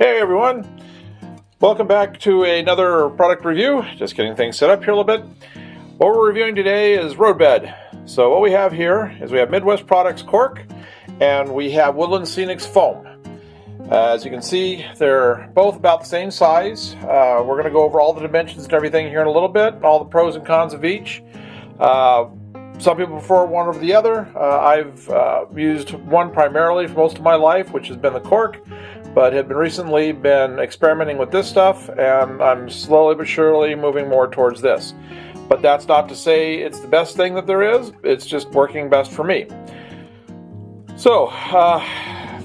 Hey everyone, welcome back to another product review. Just getting things set up here a little bit. What we're reviewing today is Roadbed. So what we have here is we have Midwest Products Cork and we have Woodland Scenics foam. As you can see, they're both about the same size. We're going to go over all the dimensions and everything here in a little bit, all the pros and cons of each. Some people prefer one over the other. I've used one primarily for most of my life, which has been the Cork, but have recently been experimenting with this stuff, and I'm slowly but surely moving more towards this. But that's not to say it's the best thing that there is. It's just working best for me. So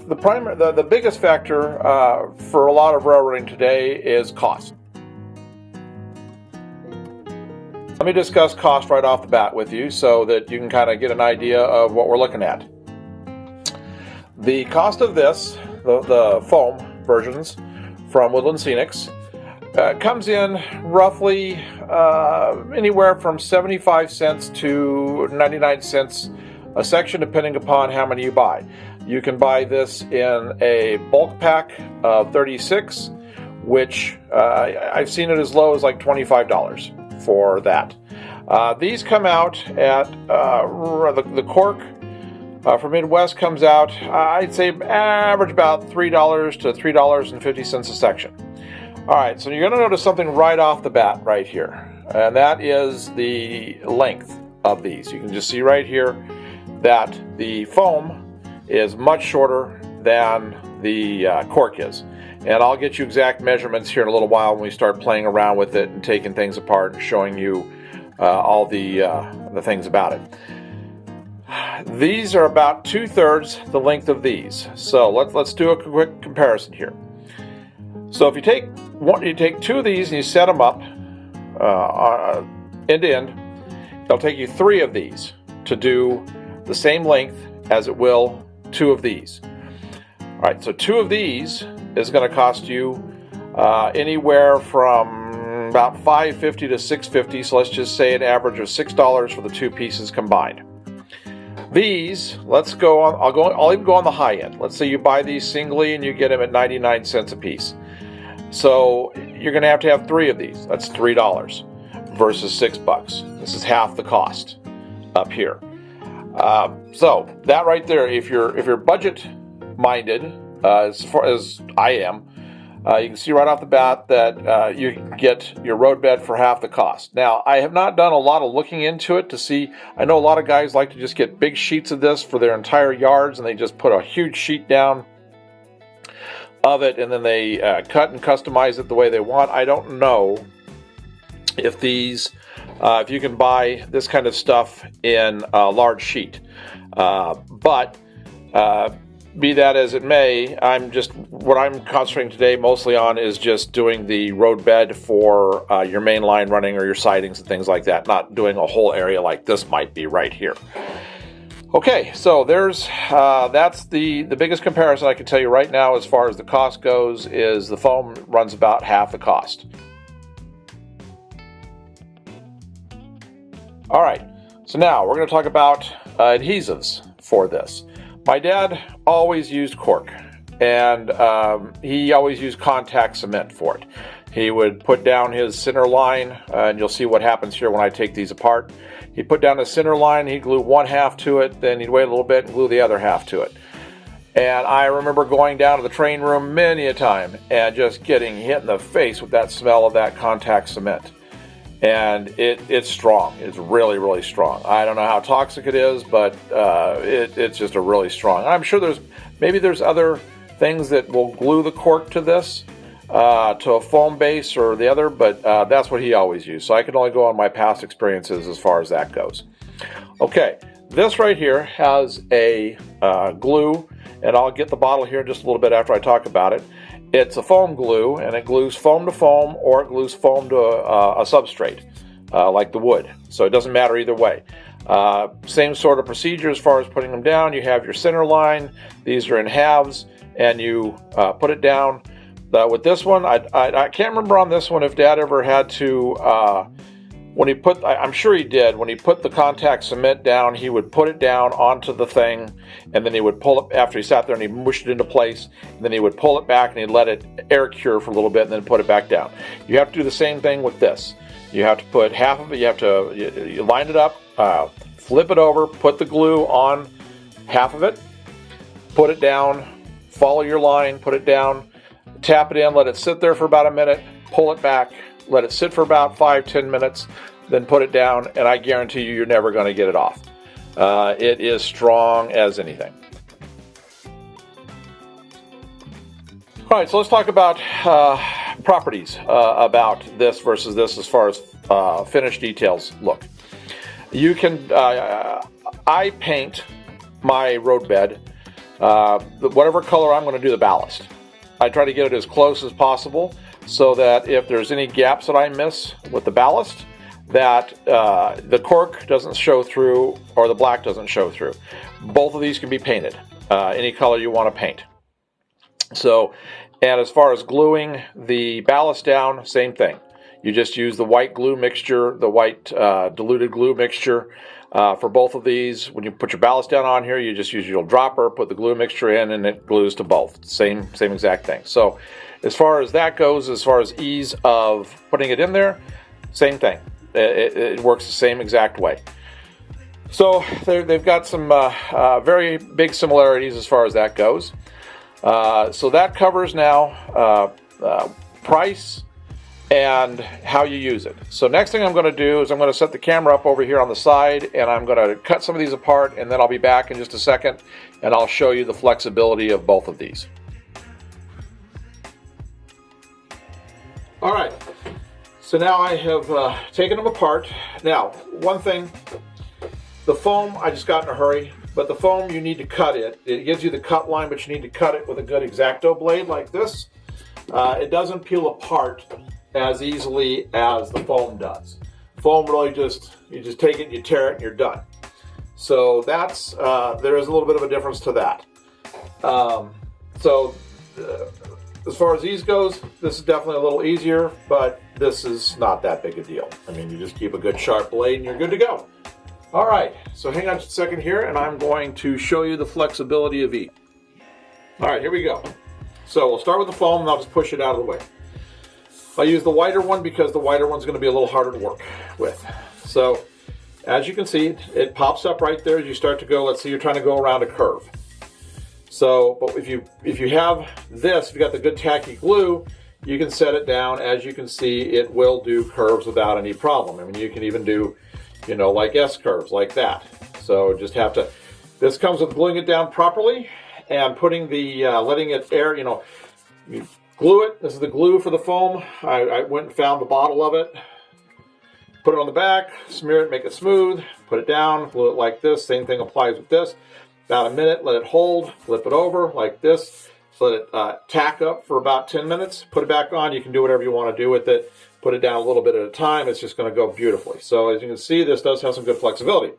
the biggest factor for a lot of railroading today is cost. Let me discuss cost right off the bat with you so that you can kind of get an idea of what we're looking at. The cost of this, the foam versions from Woodland Scenics, comes in roughly anywhere from 75 cents to 99 cents a section, depending upon how many you buy. You can buy this in a bulk pack of 36, which I've seen it as low as like $25 for that. These come out at the Cork for Midwest comes out, I'd say average about $3 to $3.50 a section. All right, so you're going to notice something right off the bat right here, and that is the length of these. You can just see right here that the foam is much shorter than the Cork is. And I'll get you exact measurements here in a little while when we start playing around with it and taking things apart and showing you all the things about it. These are about 2/3 the length of these. So let's do a quick comparison here. So if you take two of these and you set them up end to end, it'll take you 3 of these to do the same length as it will 2 of these. All right, so 2 of these is going to cost you anywhere from about $5.50 to $6.50. So let's just say an average of $6 for the 2 pieces combined. These, I'll even go on the high end. Let's say you buy these singly and you get them at 99 cents a piece. So you're going to have 3 of these. That's $3 versus $6. This is half the cost up here. So that right there, if you're budget minded, as far as I am, you can see right off the bat that you can get your roadbed for half the cost. Now, I have not done a lot of looking into it to see. I know a lot of guys like to just get big sheets of this for their entire yards, and they just put a huge sheet down of it, and then they cut and customize it the way they want. I don't know if if you can buy this kind of stuff in a large sheet, but be that as it may, what I'm concentrating today mostly on is just doing the roadbed for your main line running or your sidings and things like that, not doing a whole area like this might be right here. Okay, so that's the biggest comparison I can tell you right now as far as the cost goes is the foam runs about half the cost. All right, so now we're going to talk about adhesives for this. My dad always used Cork, and he always used contact cement for it. He would put down his center line, and you'll see what happens here when I take these apart. He'd put down the center line, he'd glue one half to it, then he'd wait a little bit and glue the other half to it. And I remember going down to the train room many a time and just getting hit in the face with that smell of that contact cement. And it's strong. It's really, really strong. I don't know how toxic it is, but it's just a really strong. I'm sure there's other things that will glue the Cork to this, to a foam base or the other, but that's what he always used. So I can only go on my past experiences as far as that goes. Okay, this right here has a glue, and I'll get the bottle here in just a little bit after I talk about it. It's a foam glue, and it glues foam to foam, or it glues foam to a substrate, like the wood. So it doesn't matter either way. Same sort of procedure as far as putting them down. You have your center line. These are in halves, and you put it down. With this one, I can't remember on this one if Dad ever had to when he put, I'm sure he did, when he put the contact cement down, he would put it down onto the thing, and then he would pull it, after he sat there and he mushed it into place, and then he would pull it back and he'd let it air cure for a little bit and then put it back down. You have to do the same thing with this. You have to put half of it, you line it up, flip it over, put the glue on half of it, put it down, follow your line, put it down, tap it in, let it sit there for about a minute, pull it back, let it sit for about 5-10 minutes, then put it down, and I guarantee you, you're never going to get it off. It is strong as anything. All right, so let's talk about properties about this versus this as far as finish details look. You can, I paint my road bed whatever color I'm going to do the ballast. I try to get it as close as possible so that if there's any gaps that I miss with the ballast, that the cork doesn't show through or the black doesn't show through. Both of these can be painted, any color you want to paint. So, and as far as gluing the ballast down, same thing. You just use the white glue mixture, the white diluted glue mixture for both of these. When you put your ballast down on here, you just use your dropper, put the glue mixture in, and it glues to both. Same exact thing. So as far as that goes, as far as ease of putting it in there, same thing. It works the same exact way. So they've got some very big similarities as far as that goes. So that covers now price and how you use it. So next thing I'm going to do is I'm going to set the camera up over here on the side, and I'm going to cut some of these apart, and then I'll be back in just a second and I'll show you the flexibility of both of these. All right, so now I have taken them apart. Now, one thing, the foam I just got in a hurry, but the foam you need to cut it. It gives you the cut line, but you need to cut it with a good X-Acto blade like this. It doesn't peel apart as easily as the foam does. Foam really you just take it, you tear it, and you're done. So that's, there is a little bit of a difference to that. As far as these goes, this is definitely a little easier, but this is not that big a deal. I mean, you just keep a good sharp blade and you're good to go. All right, so hang on just a second here, and I'm going to show you the flexibility of each. All right, here we go. So we'll start with the foam, and I'll just push it out of the way. I use the wider one because the wider one's going to be a little harder to work with. So as you can see, it pops up right there as you start to go. Let's say you're trying to go around a curve. So, but if you have this, if you got the good tacky glue, you can set it down. As you can see, it will do curves without any problem. I mean, you can even do, you know, like S curves like that. So just have to, this comes with gluing it down properly and putting the, letting it air, you know, you glue it. This is the glue for the foam. I went and found the bottle of it. Put it on the back, smear it, make it smooth, put it down, glue it like this. Same thing applies with this. About a minute, let it hold, flip it over like this. Let it tack up for about 10 minutes. Put it back on. You can do whatever you want to do with it. Put it down a little bit at a time. It's just going to go beautifully. So as you can see, this does have some good flexibility.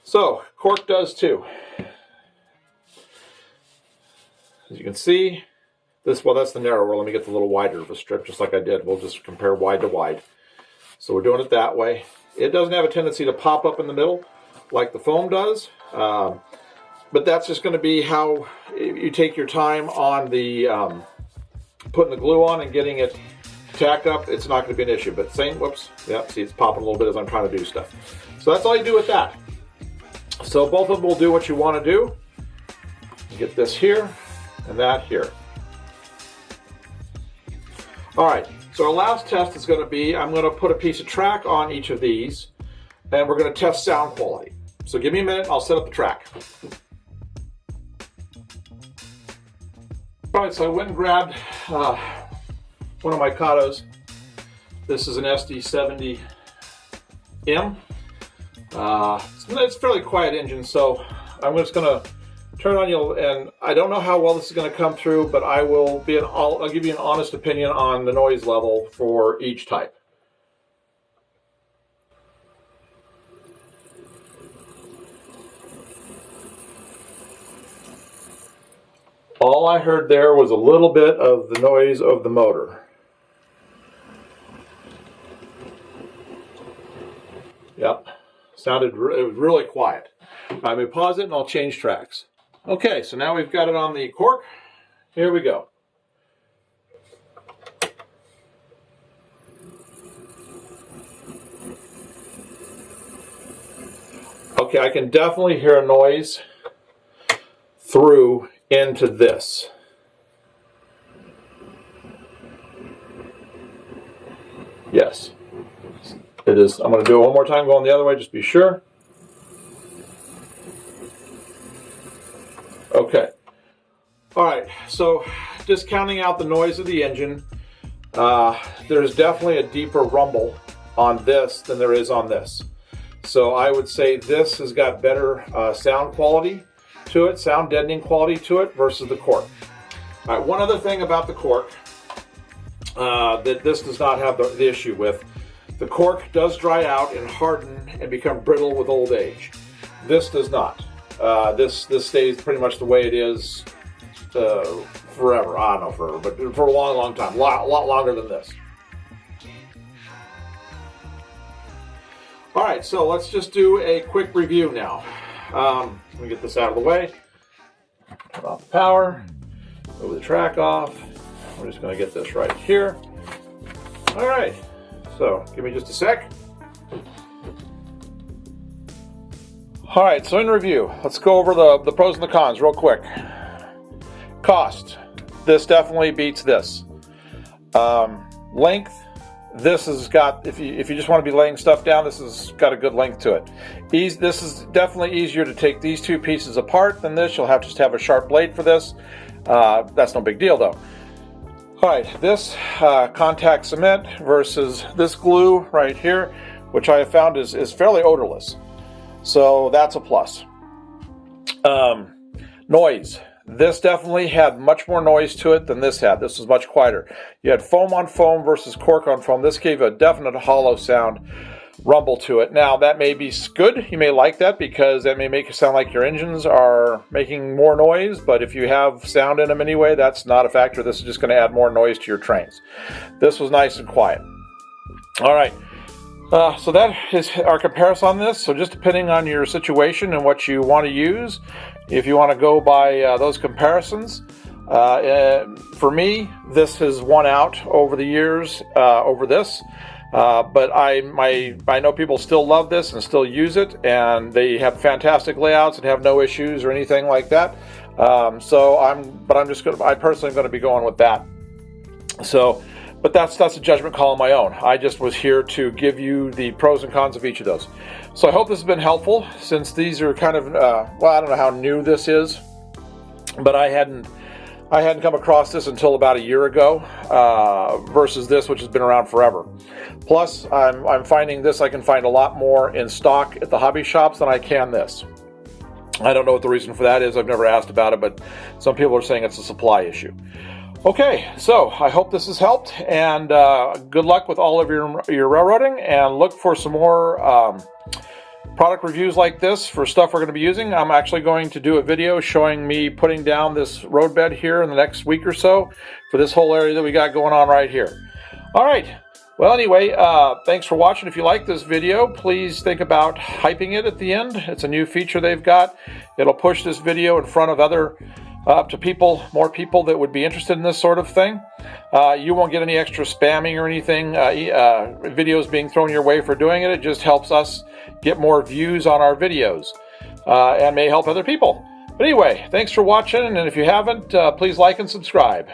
So cork does too. As you can see, this, well, that's the narrower. Let me get the little wider of a strip, just like I did. We'll just compare wide to wide. So we're doing it that way. It doesn't have a tendency to pop up in the middle like the foam does. But that's just going to be how you take your time on the putting the glue on and getting it tacked up. It's not going to be an issue. But same, whoops, yeah, see, it's popping a little bit as I'm trying to do stuff. So that's all you do with that. So both of them will do what you want to do. Get this here and that here. All right, so our last test is going to be, I'm going to put a piece of track on each of these, and we're going to test sound quality. So give me a minute, I'll set up the track. All right, so I went and grabbed one of my Katos. This is an SD70M. It's a fairly quiet engine, so I'm just going to turn on you, and I don't know how well this is going to come through, but I'll give you an honest opinion on the noise level for each type. All I heard there was a little bit of the noise of the motor. Yep, it was really quiet. Let me pause it and I'll change tracks. Okay, so now we've got it on the cork. Here we go. Okay, I can definitely hear a noise through into this. Yes, it is. I'm going to do it one more time, going the other way, just to be sure. Okay. All right, so just counting out the noise of the engine, there's definitely a deeper rumble on this than there is on this. So I would say this has got better sound quality to it, sound deadening quality to it versus the cork. All right, one other thing about the cork that this does not have the issue with. The cork does dry out and harden and become brittle with old age. This does not. This stays pretty much the way it is forever. I don't know forever, but for a long, long time. A lot longer than this. All right, so let's just do a quick review now. Let me get this out of the way. Turn off the power. Move the track off. We're just going to get this right here. All right, so give me just a sec. All right, so in review, let's go over the pros and the cons real quick. Cost. This definitely beats this. Length. This has got, if you just want to be laying stuff down, this has got a good length to it. This is definitely easier to take these two pieces apart than this. You'll have to just have a sharp blade for this. That's no big deal though. All right, this contact cement versus this glue right here, which I have found is fairly odorless. So that's a plus. Noise. This definitely had much more noise to it than this had. This was much quieter. You had foam on foam versus cork on foam. This gave a definite hollow sound rumble to it. Now, that may be good. You may like that because that may make it sound like your engines are making more noise, but if you have sound in them anyway, that's not a factor. This is just going to add more noise to your trains. This was nice and quiet. All right. So that is our comparison on this. So just depending on your situation and what you want to use, if you want to go by those comparisons, for me, this has won out over the years over this. But I know people still love this and still use it, and they have fantastic layouts and have no issues or anything like that. I personally am going to be going with that. So. But that's a judgment call on my own. I just was here to give you the pros and cons of each of those. So I hope this has been helpful, since these are kind of, I don't know how new this is, but I hadn't come across this until about a year ago, versus this, which has been around forever. Plus, I'm finding this, I can find a lot more in stock at the hobby shops than I can this. I don't know what the reason for that is. I've never asked about it, but some people are saying it's a supply issue. Okay, so I hope this has helped, and good luck with all of your railroading, and look for some more product reviews like this for stuff we're going to be using. I'm actually going to do a video showing me putting down this roadbed here in the next week or so for this whole area that we got going on right here. All right, well anyway, thanks for watching. If you like this video, please think about hyping it at the end. It's a new feature they've got. It'll push this video in front of other up to more people that would be interested in this sort of thing. You won't get any extra spamming or anything, videos being thrown your way for doing it. It just helps us get more views on our videos, and may help other people. But anyway, thanks for watching, and if you haven't, please like and subscribe.